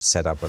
set up a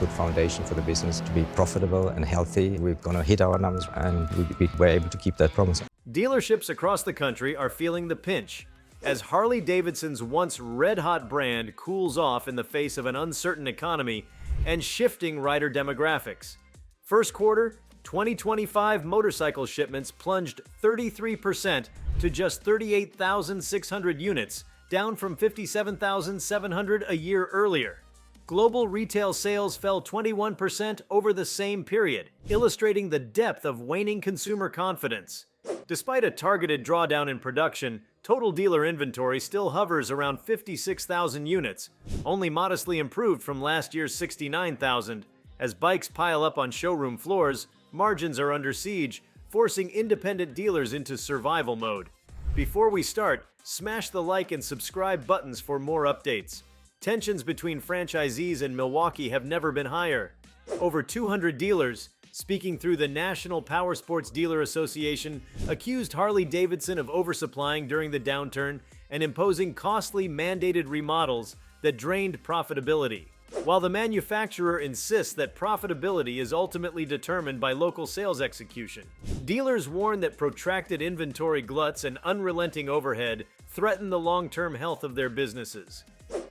good foundation for the business to be profitable and healthy. We're going to hit our numbers, and we were able to keep that promise. Dealerships across the country are feeling the pinch as Harley-Davidson's once red-hot brand cools off in the face of an uncertain economy and shifting rider demographics. First quarter 2025 motorcycle shipments plunged 33% to just 38,600 units, down from 57,700 a year earlier. Global retail sales fell 21% over the same period, illustrating the depth of waning consumer confidence. Despite a targeted drawdown in production, total dealer inventory still hovers around 56,000 units, only modestly improved from last year's 69,000. As bikes pile up on showroom floors, margins are under siege, forcing independent dealers into survival mode. Before we start, smash the like and subscribe buttons for more updates. Tensions between franchisees in Milwaukee have never been higher. Over 200 dealers, speaking through the National Powersports Dealer Association, accused Harley-Davidson of oversupplying during the downturn and imposing costly mandated remodels that drained profitability. While the manufacturer insists that profitability is ultimately determined by local sales execution, dealers warn that protracted inventory gluts and unrelenting overhead threaten the long-term health of their businesses.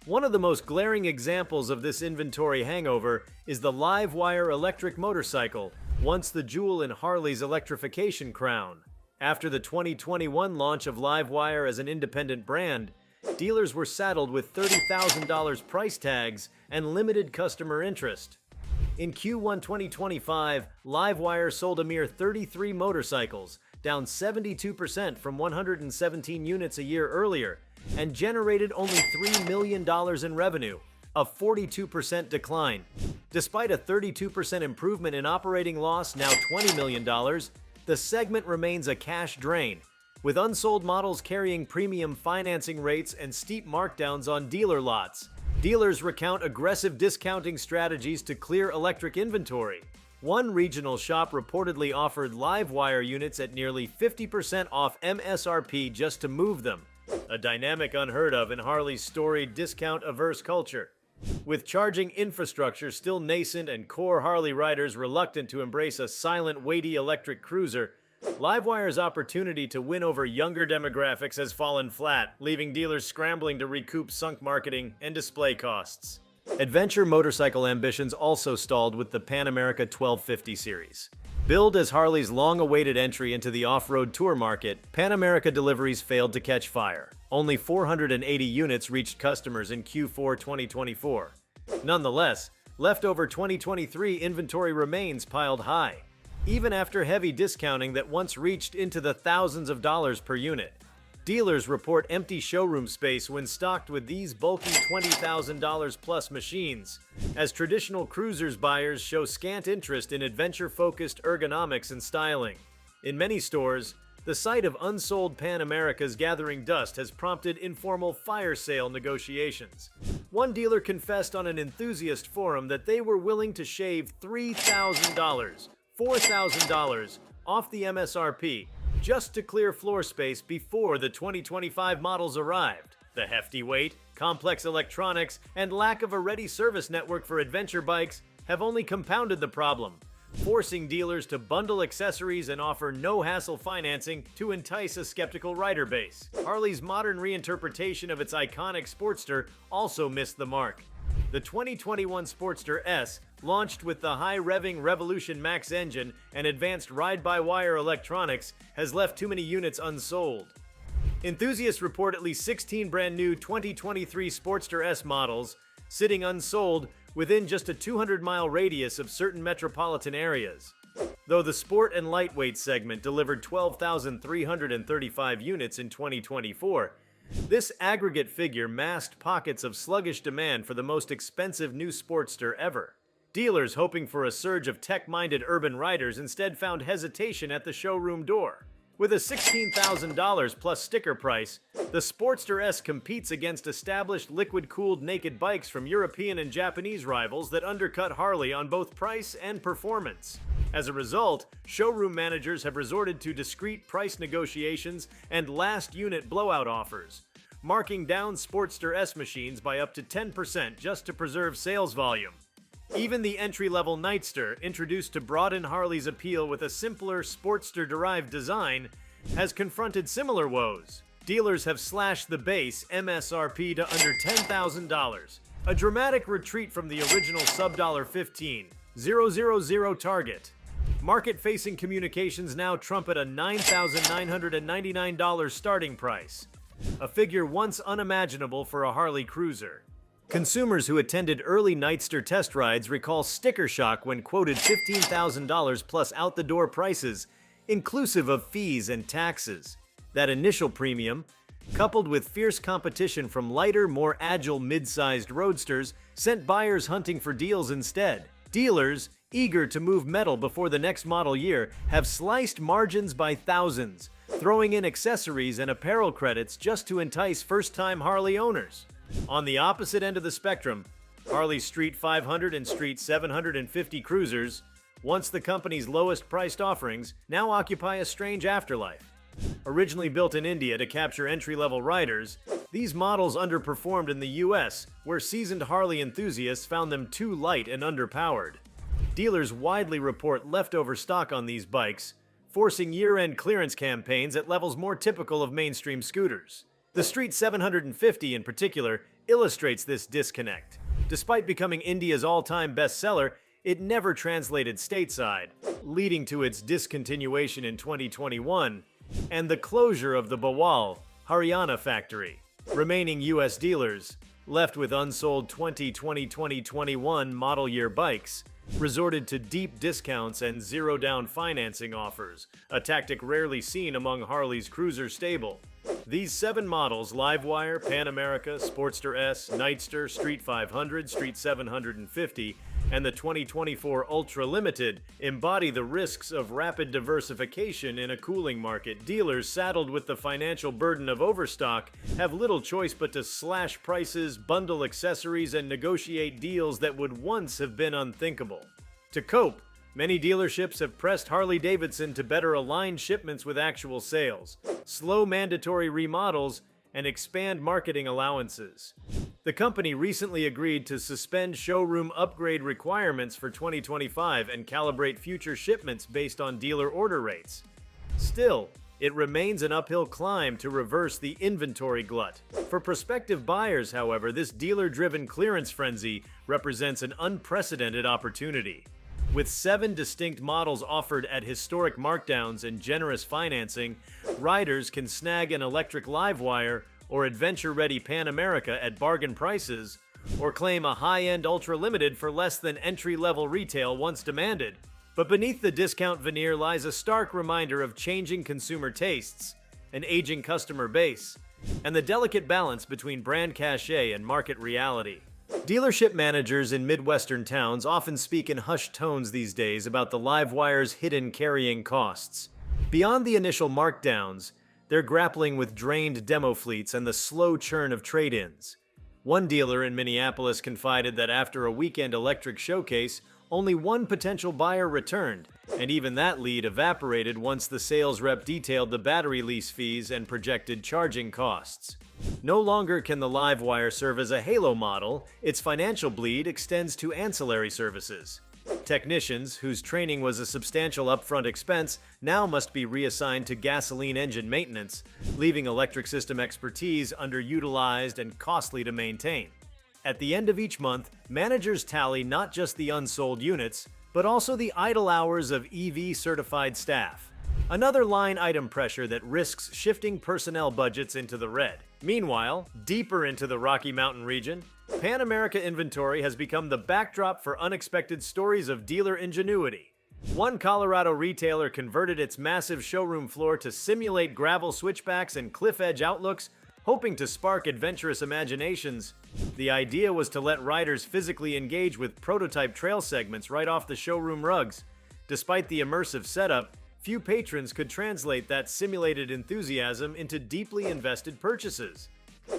One of the most glaring examples of this inventory hangover is the Livewire electric motorcycle, once the jewel in Harley's electrification crown. After the 2021 launch of Livewire as an independent brand, dealers were saddled with $30,000 price tags and limited customer interest. In Q1 2025, Livewire sold a mere 33 motorcycles, down 72% from 117 units a year earlier, and generated only $3 million in revenue, a 42% decline. Despite a 32% improvement in operating loss, now $20 million, the segment remains a cash drain, with unsold models carrying premium financing rates and steep markdowns on dealer lots. Dealers recount aggressive discounting strategies to clear electric inventory. One regional shop reportedly offered Livewire units at nearly 50% off MSRP just to move them, a dynamic unheard of in Harley's storied discount-averse culture. With charging infrastructure still nascent and core Harley riders reluctant to embrace a silent, weighty electric cruiser, Livewire's opportunity to win over younger demographics has fallen flat, leaving dealers scrambling to recoup sunk marketing and display costs. Adventure motorcycle ambitions also stalled with the Pan America 1250 series. Billed as Harley's long-awaited entry into the off-road tour market, Pan America deliveries failed to catch fire. Only 480 units reached customers in Q4 2024. Nonetheless, leftover 2023 inventory remains piled high, even after heavy discounting that once reached into the thousands of dollars per unit. Dealers report empty showroom space when stocked with these bulky $20,000 plus machines, as traditional cruisers buyers show scant interest in adventure-focused ergonomics and styling. In many stores, the sight of unsold Pan Americas gathering dust has prompted informal fire sale negotiations. One dealer confessed on an enthusiast forum that they were willing to shave $3,000, $4,000 off the MSRP just to clear floor space before the 2025 models arrived. The hefty weight, complex electronics, and lack of a ready service network for adventure bikes have only compounded the problem, forcing dealers to bundle accessories and offer no-hassle financing to entice a skeptical rider base. Harley's modern reinterpretation of its iconic Sportster also missed the mark. The 2021 Sportster S, launched with the high-revving Revolution Max engine and advanced ride-by-wire electronics, has left too many units unsold. Enthusiasts report at least 16 brand-new 2023 Sportster S models sitting unsold within just a 200-mile radius of certain metropolitan areas. Though the sport and lightweight segment delivered 12,335 units in 2024, this aggregate figure masked pockets of sluggish demand for the most expensive new Sportster ever. Dealers hoping for a surge of tech-minded urban riders instead found hesitation at the showroom door. With a $16,000 plus sticker price, the Sportster S competes against established liquid-cooled naked bikes from European and Japanese rivals that undercut Harley on both price and performance. As a result, showroom managers have resorted to discreet price negotiations and last-unit blowout offers, marking down Sportster S machines by up to 10% just to preserve sales volume. Even the entry-level Nightster, introduced to broaden Harley's appeal with a simpler Sportster-derived design, has confronted similar woes. Dealers have slashed the base MSRP to under $10,000, a dramatic retreat from the original sub-$15,000 target. Market-facing communications now trumpet a $9,999 starting price, a figure once unimaginable for a Harley cruiser. Consumers who attended early Nightster test rides recall sticker shock when quoted $15,000 plus out-the-door prices, inclusive of fees and taxes. That initial premium, coupled with fierce competition from lighter, more agile mid-sized roadsters, sent buyers hunting for deals instead. Dealers, eager to move metal before the next model year, have sliced margins by thousands, throwing in accessories and apparel credits just to entice first-time Harley owners. On the opposite end of the spectrum, Harley's Street 500 and Street 750 cruisers, once the company's lowest-priced offerings, now occupy a strange afterlife. Originally built in India to capture entry-level riders, these models underperformed in the US, where seasoned Harley enthusiasts found them too light and underpowered. Dealers widely report leftover stock on these bikes, forcing year-end clearance campaigns at levels more typical of mainstream scooters. The Street 750 in particular illustrates this disconnect. Despite becoming India's all-time bestseller, it never translated stateside, leading to its discontinuation in 2021 and the closure of the Bawal, Haryana factory. Remaining US dealers, left with unsold 2020-2021 model year bikes, resorted to deep discounts and zero-down financing offers, a tactic rarely seen among Harley's cruiser stable. These 7 models, Livewire, Pan America, Sportster S, Nightster, Street 500, Street 750, and the 2024 Ultra Limited, embody the risks of rapid diversification in a cooling market. Dealers saddled with the financial burden of overstock have little choice but to slash prices, bundle accessories, and negotiate deals that would once have been unthinkable. To cope, many dealerships have pressed Harley-Davidson to better align shipments with actual sales, slow mandatory remodels, and expand marketing allowances. The company recently agreed to suspend showroom upgrade requirements for 2025 and calibrate future shipments based on dealer order rates. Still, it remains an uphill climb to reverse the inventory glut. For prospective buyers, however, this dealer-driven clearance frenzy represents an unprecedented opportunity. With 7 distinct models offered at historic markdowns and generous financing, riders can snag an electric Livewire or adventure-ready Pan America at bargain prices, or claim a high-end Ultra Limited for less than entry-level retail once demanded. But beneath the discount veneer lies a stark reminder of changing consumer tastes, an aging customer base, and the delicate balance between brand cachet and market reality. Dealership managers in Midwestern towns often speak in hushed tones these days about the Livewire's hidden carrying costs. Beyond the initial markdowns, they're grappling with drained demo fleets and the slow churn of trade-ins. One dealer in Minneapolis confided that after a weekend electric showcase, only one potential buyer returned, and even that lead evaporated once the sales rep detailed the battery lease fees and projected charging costs. No longer can the Livewire serve as a halo model, its financial bleed extends to ancillary services. Technicians, whose training was a substantial upfront expense, now must be reassigned to gasoline engine maintenance, leaving electric system expertise underutilized and costly to maintain. At the end of each month, managers tally not just the unsold units, but also the idle hours of EV-certified staff. Another line item pressure that risks shifting personnel budgets into the red. Meanwhile, deeper into the Rocky Mountain region, Pan America inventory has become the backdrop for unexpected stories of dealer ingenuity. One Colorado retailer converted its massive showroom floor to simulate gravel switchbacks and cliff-edge outlooks, hoping to spark adventurous imaginations. The idea was to let riders physically engage with prototype trail segments right off the showroom rugs. Despite the immersive setup, few patrons could translate that simulated enthusiasm into deeply invested purchases.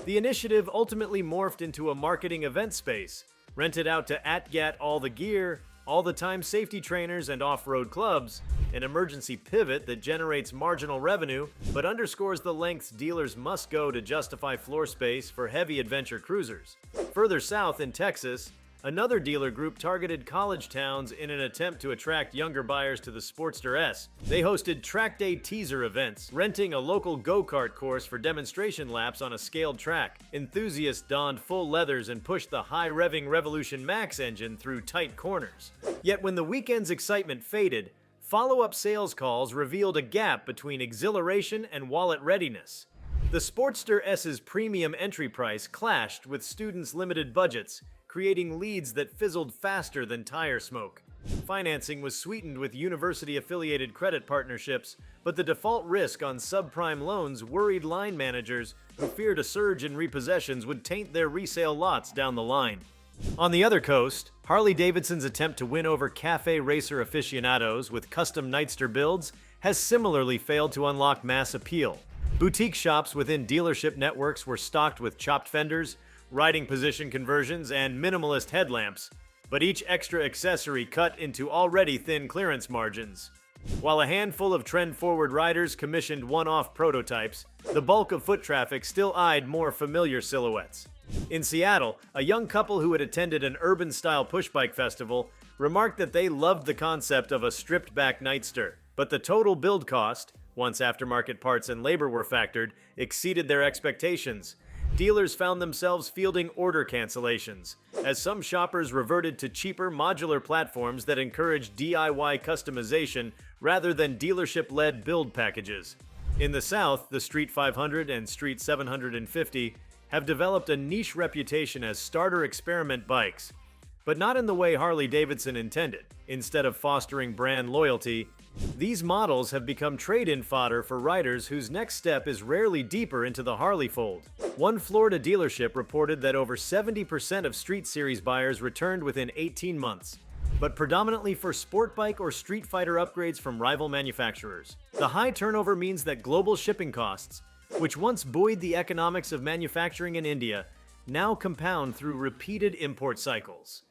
The initiative ultimately morphed into a marketing event space, rented out to AtGat All the Gear, all-the-time safety trainers and off-road clubs, an emergency pivot that generates marginal revenue but underscores the lengths dealers must go to justify floor space for heavy adventure cruisers. Further south in Texas, another dealer group targeted college towns in an attempt to attract younger buyers to the Sportster S. They hosted track day teaser events, renting a local go-kart course for demonstration laps on a scaled track. Enthusiasts donned full leathers and pushed the high-revving Revolution Max engine through tight corners. Yet when the weekend's excitement faded, follow-up sales calls revealed a gap between exhilaration and wallet readiness. The Sportster S's premium entry price clashed with students' limited budgets, creating leads that fizzled faster than tire smoke. Financing was sweetened with university-affiliated credit partnerships, but the default risk on subprime loans worried line managers who feared a surge in repossessions would taint their resale lots down the line. On the other coast, Harley-Davidson's attempt to win over cafe racer aficionados with custom Nightster builds has similarly failed to unlock mass appeal. Boutique shops within dealership networks were stocked with chopped fenders, riding position conversions, and minimalist headlamps, but each extra accessory cut into already thin clearance margins. While a handful of trend-forward riders commissioned one-off prototypes, the bulk of foot traffic still eyed more familiar silhouettes. In Seattle, a young couple who had attended an urban-style pushbike festival remarked that they loved the concept of a stripped-back Nightster, but the total build cost, once aftermarket parts and labor were factored, exceeded their expectations. Dealers found themselves fielding order cancellations, as some shoppers reverted to cheaper modular platforms that encouraged DIY customization rather than dealership-led build packages. In the South, the Street 500 and Street 750 have developed a niche reputation as starter experiment bikes, but not in the way Harley-Davidson intended. Instead of fostering brand loyalty, these models have become trade-in fodder for riders whose next step is rarely deeper into the Harley fold. One Florida dealership reported that over 70% of Street Series buyers returned within 18 months, but predominantly for sport bike or Street Fighter upgrades from rival manufacturers. The high turnover means that global shipping costs, which once buoyed the economics of manufacturing in India, now compound through repeated import cycles.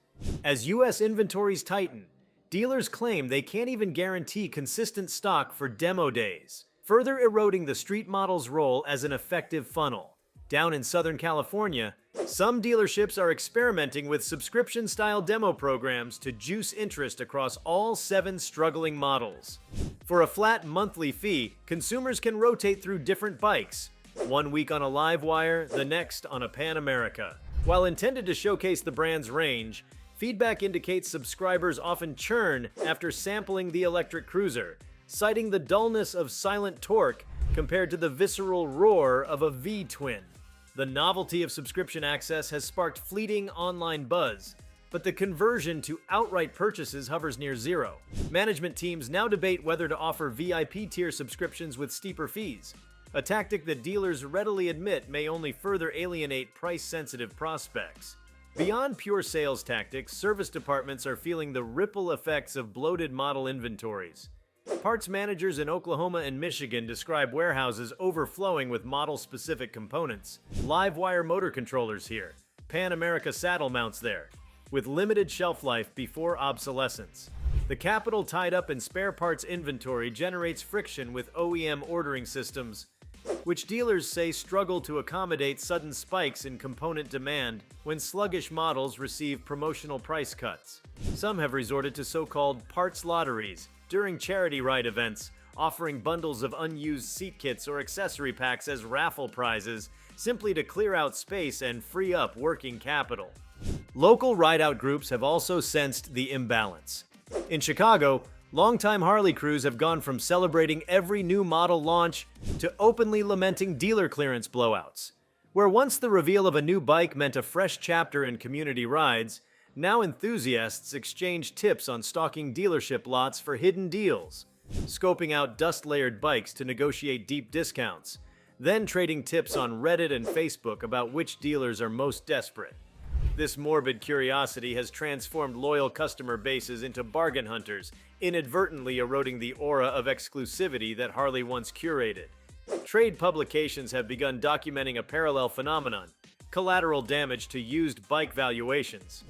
As U.S. inventories tighten, dealers claim they can't even guarantee consistent stock for demo days, further eroding the street model's role as an effective funnel. Down in Southern California, some dealerships are experimenting with subscription-style demo programs to juice interest across all 7 struggling models. For a flat monthly fee, consumers can rotate through different bikes, one week on a Livewire, the next on a Pan America. While intended to showcase the brand's range, feedback indicates subscribers often churn after sampling the electric cruiser, citing the dullness of silent torque compared to the visceral roar of a V-twin. The novelty of subscription access has sparked fleeting online buzz, but the conversion to outright purchases hovers near zero. Management teams now debate whether to offer VIP tier subscriptions with steeper fees, a tactic that dealers readily admit may only further alienate price-sensitive prospects. Beyond pure sales tactics, service departments are feeling the ripple effects of bloated model inventories. Parts managers in Oklahoma and Michigan describe warehouses overflowing with model-specific components. Livewire motor controllers here, Pan America saddle mounts there, with limited shelf life before obsolescence. The capital tied up in spare parts inventory generates friction with OEM ordering systems, which dealers say struggle to accommodate sudden spikes in component demand when sluggish models receive promotional price cuts. Some have resorted to so-called parts lotteries during charity ride events, offering bundles of unused seat kits or accessory packs as raffle prizes, simply to clear out space and free up working capital. Local ride-out groups have also sensed the imbalance. In Chicago, longtime Harley crews have gone from celebrating every new model launch to openly lamenting dealer clearance blowouts. Where once the reveal of a new bike meant a fresh chapter in community rides, now enthusiasts exchange tips on stalking dealership lots for hidden deals, scoping out dust-layered bikes to negotiate deep discounts, then trading tips on Reddit and Facebook about which dealers are most desperate. This morbid curiosity has transformed loyal customer bases into bargain hunters, inadvertently eroding the aura of exclusivity that Harley once curated. Trade publications have begun documenting a parallel phenomenon: collateral damage to used bike valuations.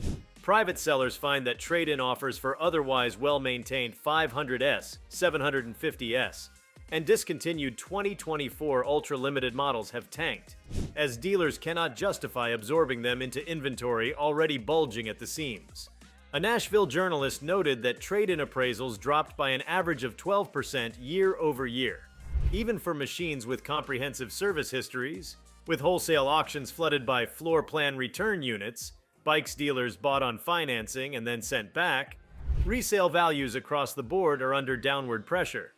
Private sellers find that trade-in offers for otherwise well-maintained 500S, 750S, and discontinued 2024 ultra-limited models have tanked, as dealers cannot justify absorbing them into inventory already bulging at the seams. A Nashville journalist noted that trade-in appraisals dropped by an average of 12% year over year, even for machines with comprehensive service histories. With wholesale auctions flooded by floor plan return units, bikes dealers bought on financing and then sent back, resale values across the board are under downward pressure.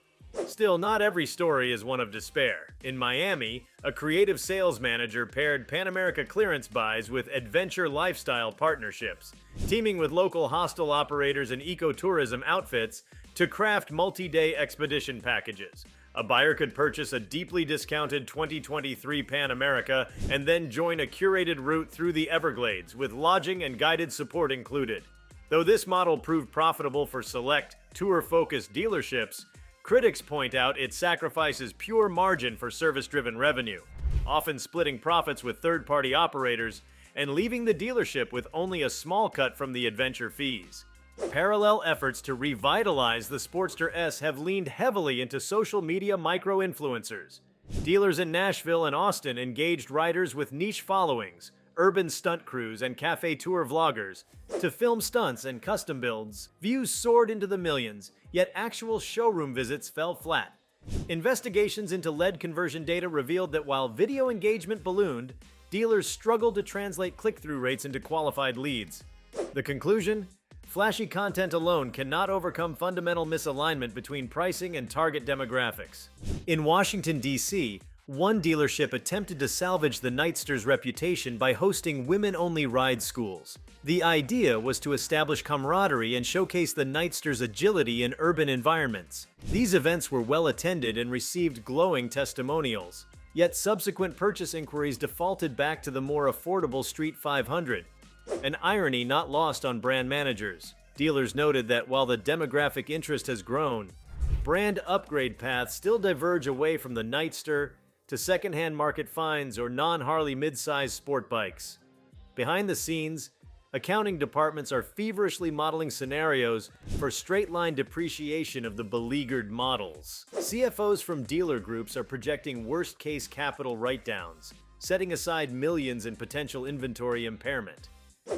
Still, not every story is one of despair. In Miami, a creative sales manager paired Pan America clearance buys with adventure lifestyle partnerships, teaming with local hostel operators and ecotourism outfits to craft multi-day expedition packages. A buyer could purchase a deeply discounted 2023 Pan America and then join a curated route through the Everglades with lodging and guided support included. Though this model proved profitable for select, tour-focused dealerships, critics point out it sacrifices pure margin for service-driven revenue, often splitting profits with third-party operators and leaving the dealership with only a small cut from the adventure fees. Parallel efforts to revitalize the Sportster S have leaned heavily into social media micro-influencers. Dealers in Nashville and Austin engaged riders with niche followings, urban stunt crews, and cafe tour vloggers to film stunts and custom builds. Views soared into the millions, yet actual showroom visits fell flat. Investigations into lead conversion data revealed that while video engagement ballooned, dealers struggled to translate click-through rates into qualified leads. The conclusion? Flashy content alone cannot overcome fundamental misalignment between pricing and target demographics. In Washington, D.C., one dealership attempted to salvage the Nightster's reputation by hosting women-only ride schools. The idea was to establish camaraderie and showcase the Nightster's agility in urban environments. These events were well attended and received glowing testimonials. Yet subsequent purchase inquiries defaulted back to the more affordable Street 500. An irony not lost on brand managers. Dealers noted that while the demographic interest has grown, brand upgrade paths still diverge away from the Nightster to secondhand market finds or non-Harley mid-size sport bikes. Behind the scenes, accounting departments are feverishly modeling scenarios for straight-line depreciation of the beleaguered models. CFOs from dealer groups are projecting worst-case capital write-downs, setting aside millions in potential inventory impairment.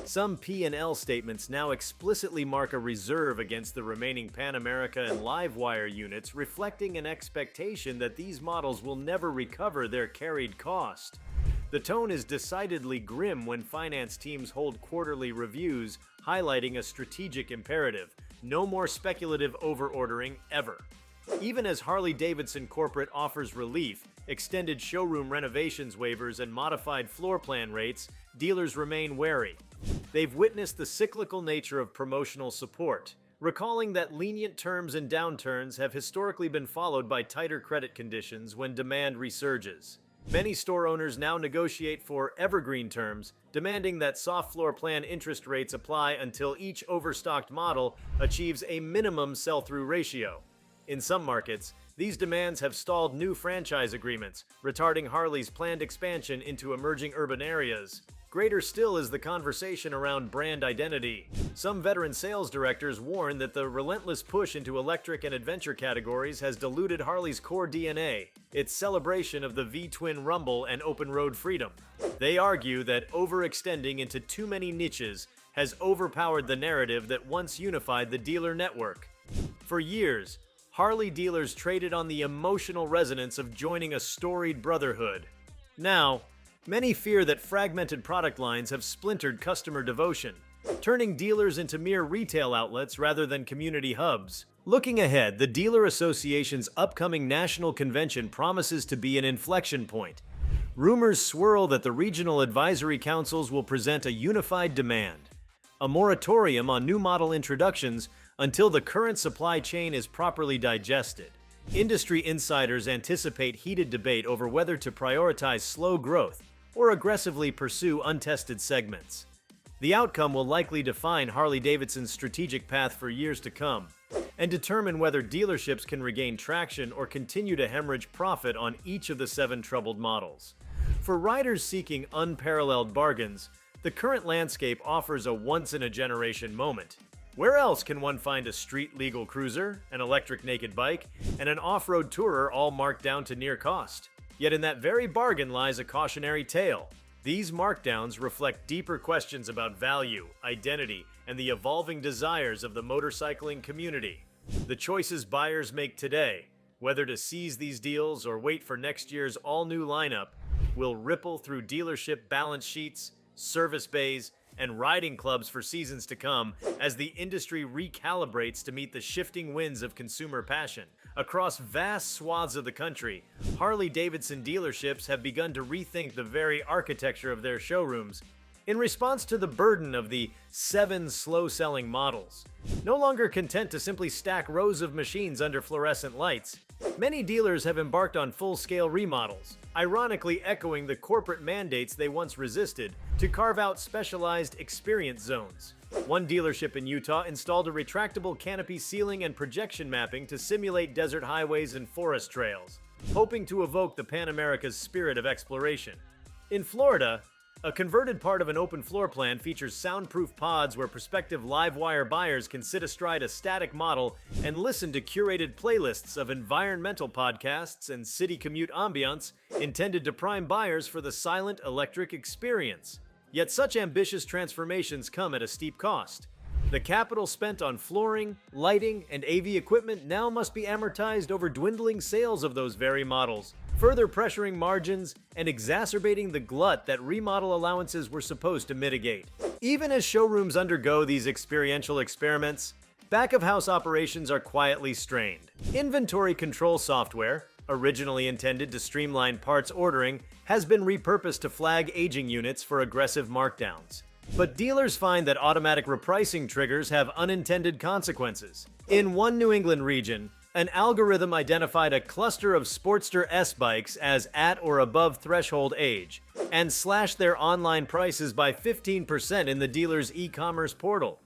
Some P&L statements now explicitly mark a reserve against the remaining Pan America and Livewire units, reflecting an expectation that these models will never recover their carried cost. The tone is decidedly grim when finance teams hold quarterly reviews, highlighting a strategic imperative: no more speculative overordering ever. Even as Harley-Davidson corporate offers relief, extended showroom renovations waivers, and modified floor plan rates, dealers remain wary. They've witnessed the cyclical nature of promotional support, recalling that lenient terms and downturns have historically been followed by tighter credit conditions when demand resurges. Many store owners now negotiate for evergreen terms, demanding that soft floor plan interest rates apply until each overstocked model achieves a minimum sell-through ratio. In some markets, these demands have stalled new franchise agreements, retarding Harley's planned expansion into emerging urban areas. Greater still is the conversation around brand identity. Some veteran sales directors warn that the relentless push into electric and adventure categories has diluted Harley's core DNA, its celebration of the V-twin rumble and open-road freedom. They argue that overextending into too many niches has overpowered the narrative that once unified the dealer network. For years, Harley dealers traded on the emotional resonance of joining a storied brotherhood. Now, many fear that fragmented product lines have splintered customer devotion, turning dealers into mere retail outlets rather than community hubs. Looking ahead, the Dealer Association's upcoming national convention promises to be an inflection point. Rumors swirl that the regional advisory councils will present a unified demand: a moratorium on new model introductions until the current supply chain is properly digested. Industry insiders anticipate heated debate over whether to prioritize slow growth or aggressively pursue untested segments. The outcome will likely define Harley-Davidson's strategic path for years to come, and determine whether dealerships can regain traction or continue to hemorrhage profit on each of the 7 troubled models. For riders seeking unparalleled bargains, The current landscape offers a once-in-a-generation moment. Where else can one find a street-legal cruiser, an electric naked bike, and an off-road tourer all marked down to near cost? Yet in that very bargain lies a cautionary tale. These markdowns reflect deeper questions about value, identity, and the evolving desires of the motorcycling community. The choices buyers make today, whether to seize these deals or wait for next year's all-new lineup, will ripple through dealership balance sheets, service bays, and riding clubs for seasons to come as the industry recalibrates to meet the shifting winds of consumer passion. Across vast swaths of the country, Harley-Davidson dealerships have begun to rethink the very architecture of their showrooms in response to the burden of the 7 slow-selling models. No longer content to simply stack rows of machines under fluorescent lights, many dealers have embarked on full-scale remodels, ironically echoing the corporate mandates they once resisted to carve out specialized experience zones. One dealership in Utah installed a retractable canopy ceiling and projection mapping to simulate desert highways and forest trails, hoping to evoke the Pan America's spirit of exploration. In Florida, a converted part of an open floor plan features soundproof pods where prospective Livewire buyers can sit astride a static model and listen to curated playlists of environmental podcasts and city commute ambiance intended to prime buyers for the silent electric experience. Yet such ambitious transformations come at a steep cost. The capital spent on flooring, lighting, and AV equipment now must be amortized over dwindling sales of those very models, further pressuring margins and exacerbating the glut that remodel allowances were supposed to mitigate. Even as showrooms undergo these experiential experiments, back-of-house operations are quietly strained. Inventory control software, originally intended to streamline parts ordering, has been repurposed to flag aging units for aggressive markdowns. But dealers find that automatic repricing triggers have unintended consequences. In one New England region, an algorithm identified a cluster of Sportster S bikes as at or above threshold age and slashed their online prices by 15% in the dealer's e-commerce portal.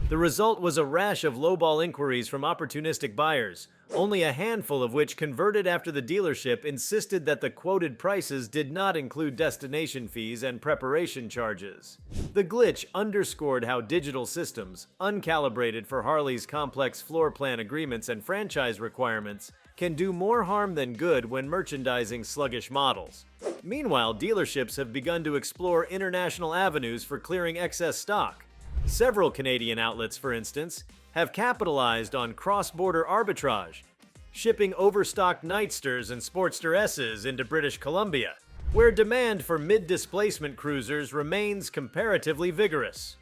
The result was a rash of lowball inquiries from opportunistic buyers, only a handful of which converted after the dealership insisted that the quoted prices did not include destination fees and preparation charges. The glitch underscored how digital systems, uncalibrated for Harley's complex floor plan agreements and franchise requirements, can do more harm than good when merchandising sluggish models. Meanwhile, dealerships have begun to explore international avenues for clearing excess stock. Several Canadian outlets, for instance, have capitalized on cross-border arbitrage, shipping overstocked Nightsters and Sportster S's into British Columbia, where demand for mid-displacement cruisers remains comparatively vigorous.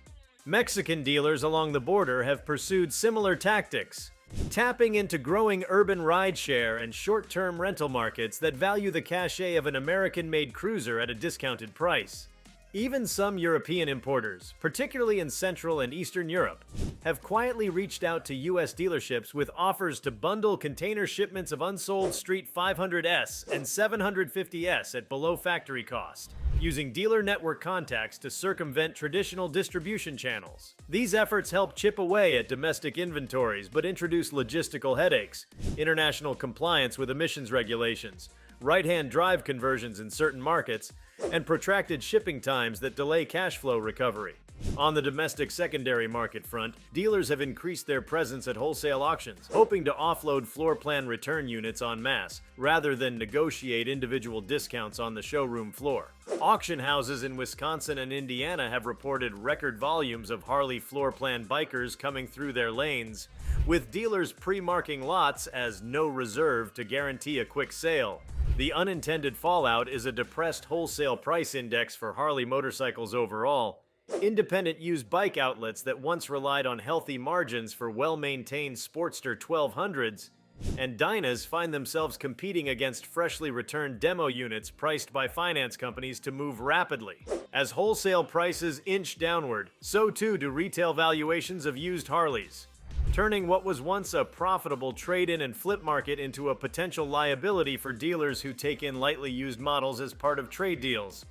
Mexican dealers along the border have pursued similar tactics, tapping into growing urban rideshare and short-term rental markets that value the cachet of an American-made cruiser at a discounted price. Even some European importers, particularly in Central and Eastern Europe, have quietly reached out to U.S. dealerships with offers to bundle container shipments of unsold Street 500S and 750S at below factory cost, using dealer network contacts to circumvent traditional distribution channels. These efforts help chip away at domestic inventories but introduce logistical headaches, international compliance with emissions regulations, right-hand drive conversions in certain markets, and protracted shipping times that delay cash flow recovery. On the domestic secondary market front, dealers have increased their presence at wholesale auctions, hoping to offload floor plan return units en masse, rather than negotiate individual discounts on the showroom floor. Auction houses in Wisconsin and Indiana have reported record volumes of Harley floor plan bikers coming through their lanes, with dealers pre-marking lots as no reserve to guarantee a quick sale. The unintended fallout is a depressed wholesale price index for Harley motorcycles overall. Independent used bike outlets that once relied on healthy margins for well-maintained Sportster 1200s and Dynas find themselves competing against freshly returned demo units priced by finance companies to move rapidly. As wholesale prices inch downward, so too do retail valuations of used Harleys, turning what was once a profitable trade-in and flip market into a potential liability for dealers who take in lightly used models as part of trade deals.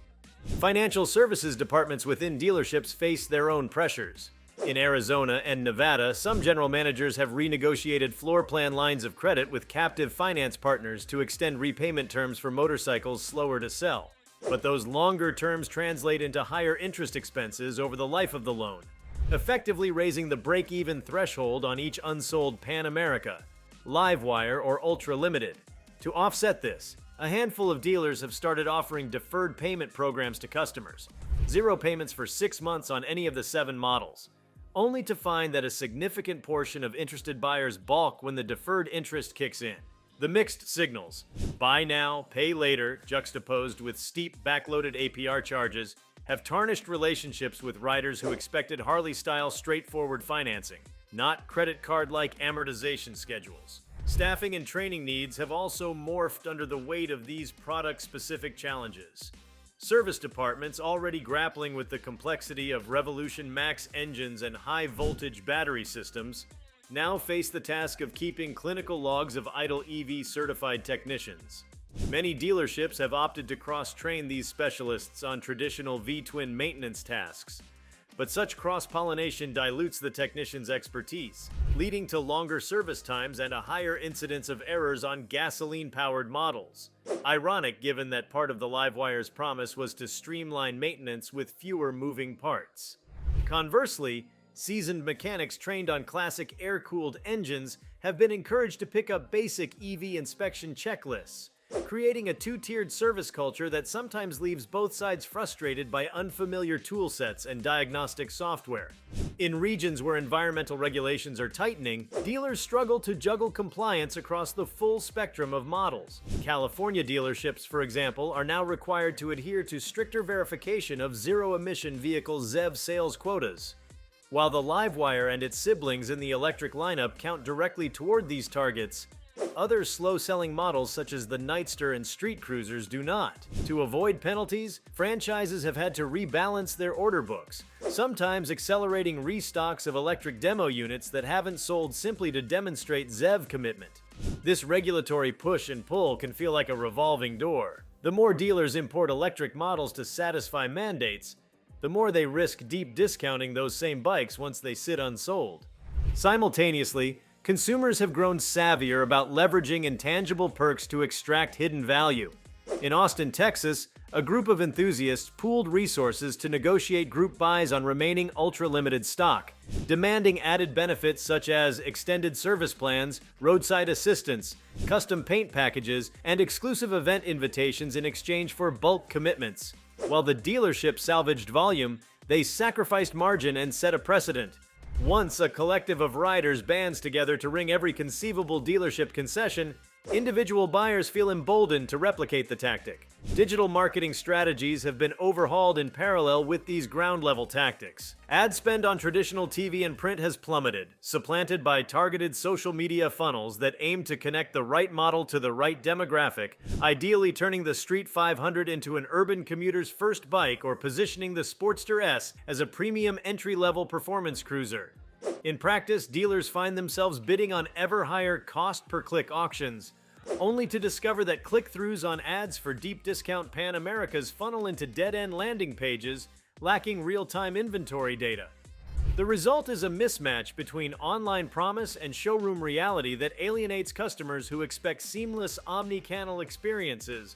Financial services departments within dealerships face their own pressures. In Arizona and Nevada, some general managers have renegotiated floor plan lines of credit with captive finance partners to extend repayment terms for motorcycles slower to sell. But those longer terms translate into higher interest expenses over the life of the loan, effectively raising the break-even threshold on each unsold Pan America, Livewire, or Ultra Limited. To offset this, a handful of dealers have started offering deferred payment programs to customers, 0 payments for 6 months on any of the 7 models, only to find that a significant portion of interested buyers balk when the deferred interest kicks in. The mixed signals, buy now, pay later, juxtaposed with steep backloaded APR charges, have tarnished relationships with riders who expected Harley-style straightforward financing, not credit card-like amortization schedules. Staffing and training needs have also morphed under the weight of these product-specific challenges. Service departments, already grappling with the complexity of Revolution Max engines and high-voltage battery systems, now face the task of keeping clinical logs of idle EV-certified technicians. Many dealerships have opted to cross-train these specialists on traditional V-twin maintenance tasks, but such cross-pollination dilutes the technician's expertise, leading to longer service times and a higher incidence of errors on gasoline-powered models. Ironic given that part of the Livewire's promise was to streamline maintenance with fewer moving parts. Conversely, seasoned mechanics trained on classic air-cooled engines have been encouraged to pick up basic EV inspection checklists, creating a two-tiered service culture that sometimes leaves both sides frustrated by unfamiliar toolsets and diagnostic software. In regions where environmental regulations are tightening, dealers struggle to juggle compliance across the full spectrum of models. California dealerships, for example, are now required to adhere to stricter verification of zero-emission vehicle ZEV sales quotas. While the Livewire and its siblings in the electric lineup count directly toward these targets, other slow-selling models such as the Nightster and Street Cruisers do not. To avoid penalties, franchises have had to rebalance their order books, sometimes accelerating restocks of electric demo units that haven't sold simply to demonstrate ZEV commitment. This regulatory push and pull can feel like a revolving door. The more dealers import electric models to satisfy mandates, the more they risk deep discounting those same bikes once they sit unsold. Simultaneously, consumers have grown savvier about leveraging intangible perks to extract hidden value. In Austin, Texas, a group of enthusiasts pooled resources to negotiate group buys on remaining ultra-limited stock, demanding added benefits such as extended service plans, roadside assistance, custom paint packages, and exclusive event invitations in exchange for bulk commitments. While the dealership salvaged volume, they sacrificed margin and set a precedent. Once a collective of riders bands together to wring every conceivable dealership concession, individual buyers feel emboldened to replicate the tactic. Digital marketing strategies have been overhauled in parallel with these ground-level tactics. Ad spend on traditional TV and print has plummeted, supplanted by targeted social media funnels that aim to connect the right model to the right demographic, ideally turning the Street 500 into an urban commuter's first bike or positioning the Sportster S as a premium entry-level performance cruiser. In practice, dealers find themselves bidding on ever higher cost-per-click auctions, only to discover that click-throughs on ads for deep discount Pan Americas funnel into dead-end landing pages, lacking real-time inventory data. The result is a mismatch between online promise and showroom reality that alienates customers who expect seamless omni-channel experiences.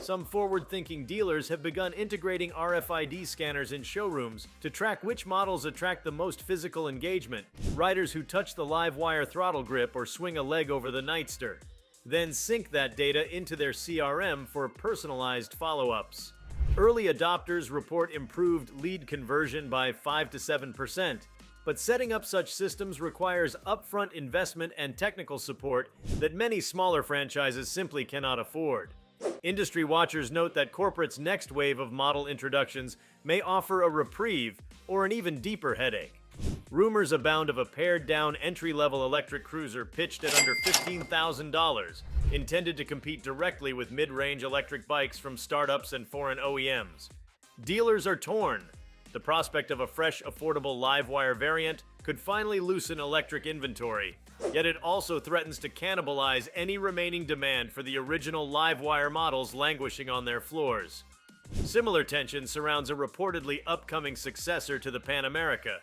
Some forward-thinking dealers have begun integrating RFID scanners in showrooms to track which models attract the most physical engagement, riders who touch the Livewire throttle grip or swing a leg over the Nightster, then sync that data into their CRM for personalized follow-ups. Early adopters report improved lead conversion by 5 to 7%, but setting up such systems requires upfront investment and technical support that many smaller franchises simply cannot afford. Industry watchers note that corporate's next wave of model introductions may offer a reprieve or an even deeper headache. Rumors abound of a pared-down entry-level electric cruiser pitched at under $15,000, intended to compete directly with mid-range electric bikes from startups and foreign OEMs. Dealers are torn. The prospect of a fresh, affordable Livewire variant could finally loosen electric inventory, yet it also threatens to cannibalize any remaining demand for the original Livewire models languishing on their floors. Similar tension surrounds a reportedly upcoming successor to the Pan America,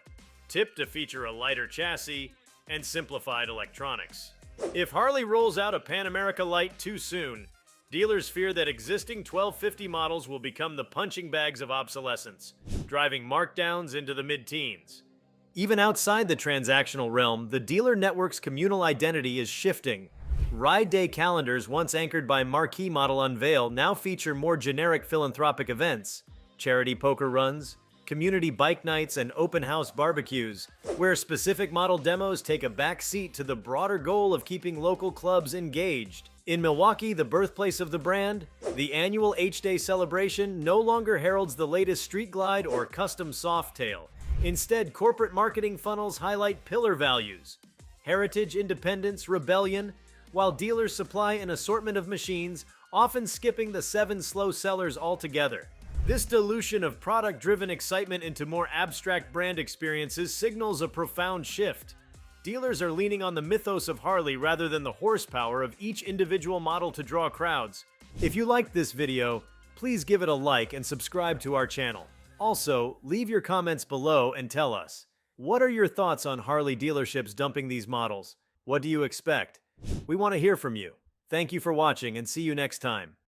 tipped to feature a lighter chassis and simplified electronics. If Harley rolls out a Pan America Light too soon, Dealers fear that existing 1250 models will become the punching bags of obsolescence, driving markdowns into the mid-teens. Even outside the transactional realm, the dealer network's communal identity is shifting. Ride day calendars, once anchored by marquee model unveil, now feature more generic philanthropic events, charity poker runs, community bike nights, and open house barbecues, where specific model demos take a back seat to the broader goal of keeping local clubs engaged. In Milwaukee, the birthplace of the brand, the annual H-Day celebration no longer heralds the latest Street Glide or custom Softail. Instead, corporate marketing funnels highlight pillar values: heritage, independence, rebellion, while dealers supply an assortment of machines, often skipping the 7 slow sellers altogether. This dilution of product-driven excitement into more abstract brand experiences signals a profound shift. Dealers are leaning on the mythos of Harley rather than the horsepower of each individual model to draw crowds. If you liked this video, please give it a like and subscribe to our channel. Also, leave your comments below and tell us, what are your thoughts on Harley dealerships dumping these models? What do you expect? We want to hear from you. Thank you for watching and see you next time.